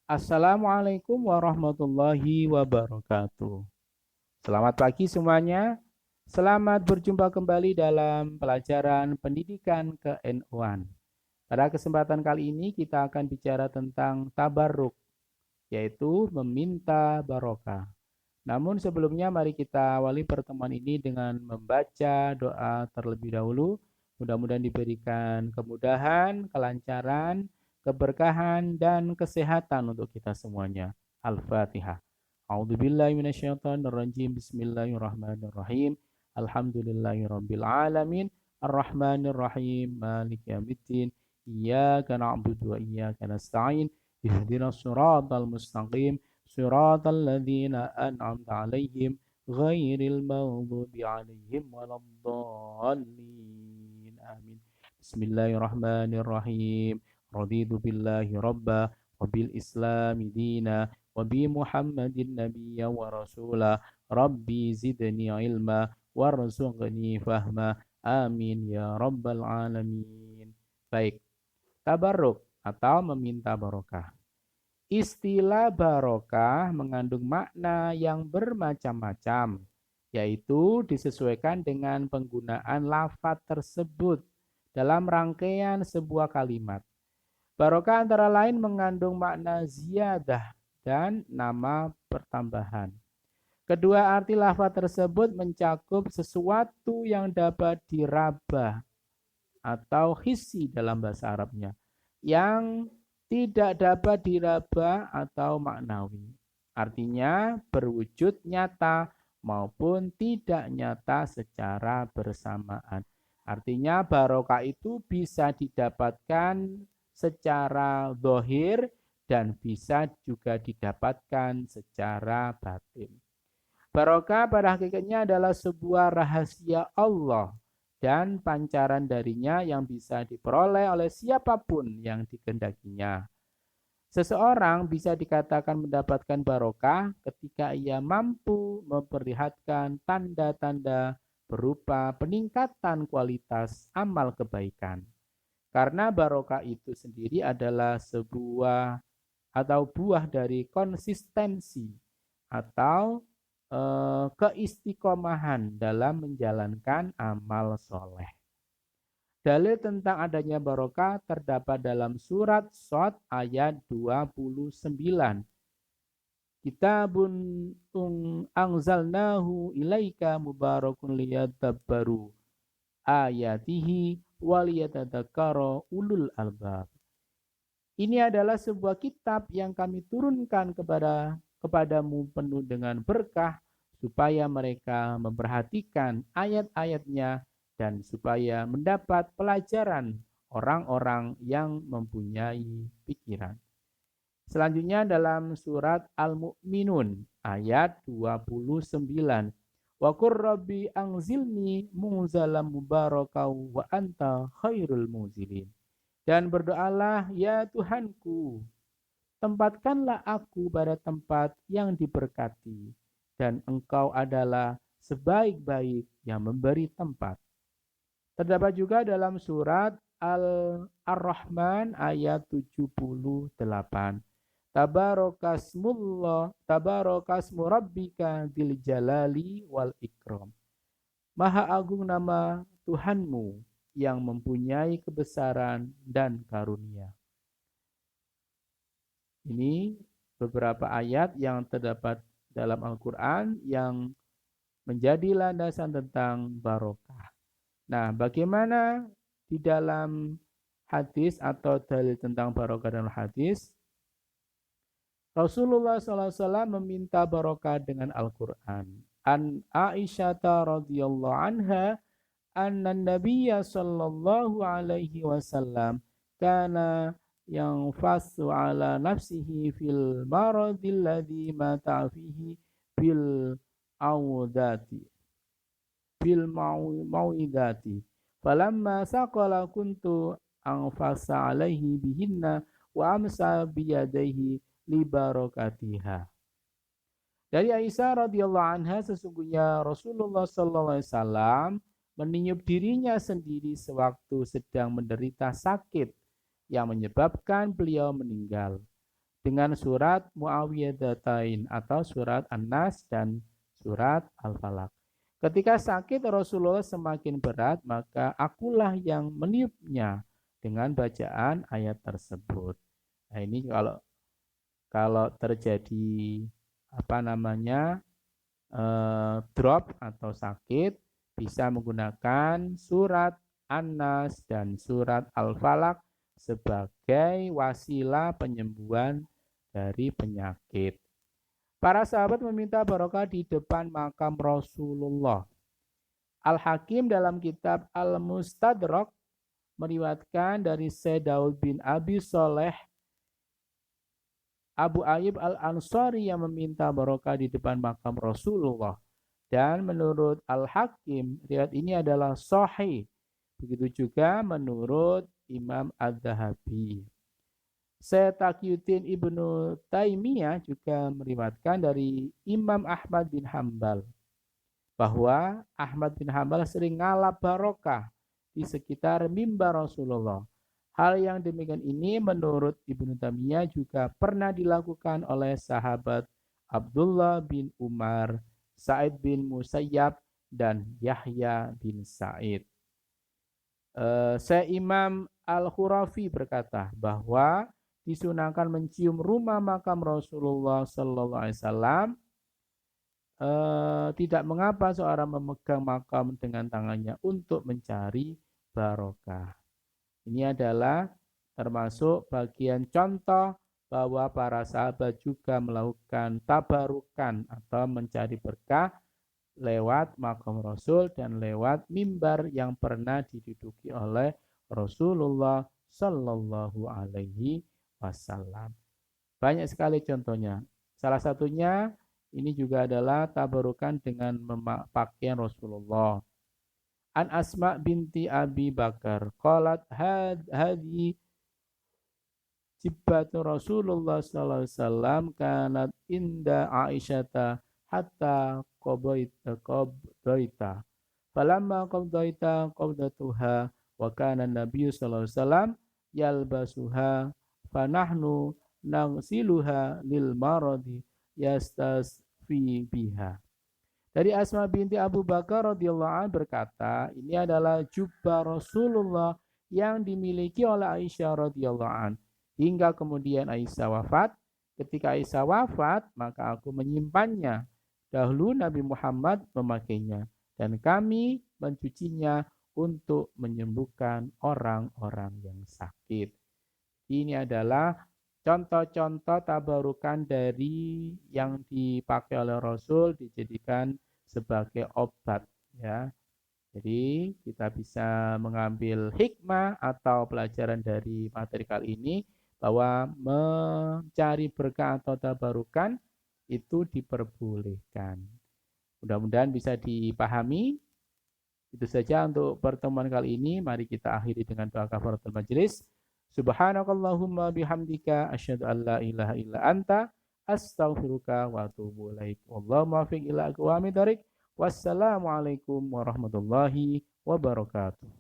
Assalamualaikum warahmatullahi wabarakatuh. Selamat pagi semuanya. Selamat berjumpa kembali dalam pelajaran pendidikan ke-NU-an. Pada kesempatan kali ini kita akan bicara tentang tabarruk, yaitu meminta barokah. Namun sebelumnya mari kita awali pertemuan ini dengan membaca doa terlebih dahulu. Mudah-mudahan diberikan kemudahan, kelancaran, keberkahan, dan kesehatan untuk kita semuanya. Al-Fatihah. A'udzubillahi minasyaitonirrajim. Bismillahirrahmanirrahim. Alhamdulillahirabbil alamin. Arrahmanirrahim. Maliki yaumiddin. Iyyaka na'budu wa iyyaka nasta'in. Ihdinas siratal mustaqim. صراط الذين أنعمت عليهم غير المغضوب عليهم ولا الضالين آمين بسم الله الرحمن الرحيم رضيت بالله ربا وبالإسلام دينا وبمحمد نبيا ورسولا ربي زدني علما وارزقني فهما آمين ya rabbal alamin. Baik, tabarruk atau meminta barokah. Istilah barokah mengandung makna yang bermacam-macam, yaitu disesuaikan dengan penggunaan lafaz tersebut dalam rangkaian sebuah kalimat. Barokah antara lain mengandung makna ziyadah dan nama pertambahan. Kedua arti lafaz tersebut mencakup sesuatu yang dapat diraba atau hissi dalam bahasa Arabnya, yang tidak dapat diraba atau maknawi. Artinya berwujud nyata maupun tidak nyata secara bersamaan. Artinya barokah itu bisa didapatkan secara zahir dan bisa juga didapatkan secara batin. Barokah pada hakikatnya adalah sebuah rahasia Allah dan pancaran darinya yang bisa diperoleh oleh siapapun yang dikehendakinya. Seseorang bisa dikatakan mendapatkan barokah ketika ia mampu memperlihatkan tanda-tanda berupa peningkatan kualitas amal kebaikan. Karena barokah itu sendiri adalah sebuah atau buah dari konsistensi atau keistiqomahan dalam menjalankan amal soleh. Dalil tentang adanya barokah terdapat dalam surat Shad ayat 29. Kitabun anzalnahu ilaika mubarakun liyadabbaru ayatihi waliyatadzakara ulul albab. Ini adalah sebuah kitab yang kami turunkan kepadamu penuh dengan berkah supaya mereka memperhatikan ayat-ayatnya dan supaya mendapat pelajaran orang-orang yang mempunyai pikiran. Selanjutnya dalam surat Al-Mu'minun ayat 29. Wa qur rabbi anzilni munzalam mubarakau wa anta khairul munzilin. Dan berdoalah, ya Tuhanku, tempatkanlah aku pada tempat yang diberkati, dan Engkau adalah sebaik-baik yang memberi tempat. Terdapat juga dalam surat Ar-Rahman ayat 78. Tabarakasmu rabbika dzil jalali wal ikram. Maha agung nama Tuhanmu yang mempunyai kebesaran dan karunia. Ini beberapa ayat yang terdapat dalam Al-Quran yang menjadi landasan tentang barokah. Nah, bagaimana di dalam hadis atau dalil tentang barokah dalam hadis? Rasulullah SAW meminta barokah dengan Al-Quran. An Aisyah radhiyallahu anha anna nabiyya sallallahu alaihi wasallam kana yang fasu ala nafsihi fil maradil ladzi mata fihi bil audati bil mauidati falamma saqala kuntu anfasa alaihi bihinna wa amsa biyadaihi li barakatiha. Dari Aisyah radhiyallahu anha, sesungguhnya Rasulullah sallallahu alaihi wasallam meniup dirinya sendiri sewaktu sedang menderita sakit yang menyebabkan beliau meninggal. dengan surat Muawwidhatain atau surat An-Nas dan surat Al-Falaq. Ketika sakit Rasulullah semakin berat, maka akulah yang meniupnya dengan bacaan ayat tersebut. Nah, ini kalau terjadi drop atau sakit, bisa menggunakan surat An-Nas dan surat Al-Falaq sebagai wasilah penyembuhan dari penyakit. Para sahabat meminta barokah di depan makam Rasulullah. Al-Hakim dalam kitab Al-Mustadrak meriwayatkan dari Sayyid Daud bin Abi Soleh Abu Ayyub Al-Ansari yang meminta barokah di depan makam Rasulullah. Dan menurut Al-Hakim, riwayat ini adalah sahih. Begitu juga menurut Imam Az-Zahabi. Syekh Taqiyuddin Ibnu Taimiyah juga meriwayatkan dari Imam Ahmad bin Hambal bahwa Ahmad bin Hambal sering ngalap barokah di sekitar mimbar Rasulullah. Hal yang demikian ini menurut Ibnu Taimiyah juga pernah dilakukan oleh sahabat Abdullah bin Umar, Sa'id bin Musayyab, dan Yahya bin Sa'id. Syekh Imam Al-Khurafi berkata bahwa disunahkan mencium rumah makam Rasulullah Sallallahu Alaihi Wasallam. Tidak mengapa seorang memegang makam dengan tangannya untuk mencari barokah. Ini adalah termasuk bagian contoh bahwa para sahabat juga melakukan tabarukan atau mencari berkah lewat makam Rasul dan lewat mimbar yang pernah diduduki oleh Rasulullah Sallallahu Alaihi Wasallam. Banyak sekali contohnya. Salah satunya ini juga adalah tabarukan dengan pakaian Rasulullah. An Asma binti Abi Bakar qalat hadhi jibbatu Rasulullah sallallahu alaihi wasallam kanat inda Aisyata hatta qadaita falamma qadaita qadatuha wa kana Nabi sallallahu alaihi wasallam yalbasuha fanahnu nagsiluha lil maradi yastasfi biha. Dari Asma binti Abu Bakar radhiyallahu anha berkata, ini adalah jubah Rasulullah yang dimiliki oleh Aisyah radhiyallahu anha. Hingga kemudian Aisyah wafat. Ketika Aisyah wafat, maka aku menyimpannya. Dahulu Nabi Muhammad memakainya dan kami mencucinya untuk menyembuhkan orang-orang yang sakit. Ini adalah contoh-contoh tabarukan dari yang dipakai oleh Rasul dijadikan sebagai obat, ya. Jadi kita bisa mengambil hikmah atau pelajaran dari materi kali ini bahwa mencari berkah atau tabarukan itu diperbolehkan. Mudah-mudahan bisa dipahami. Itu saja untuk pertemuan kali ini. Mari kita akhiri dengan doa kafaratul majelis. Subhanakallahumma bihamdika asyhadu an la ilaha illa anta astaghfiruka wa atubu ilaik. Wallahu muwaffiq ila aqwamit thoriq. Wassalamualaikum warahmatullahi wabarakatuh.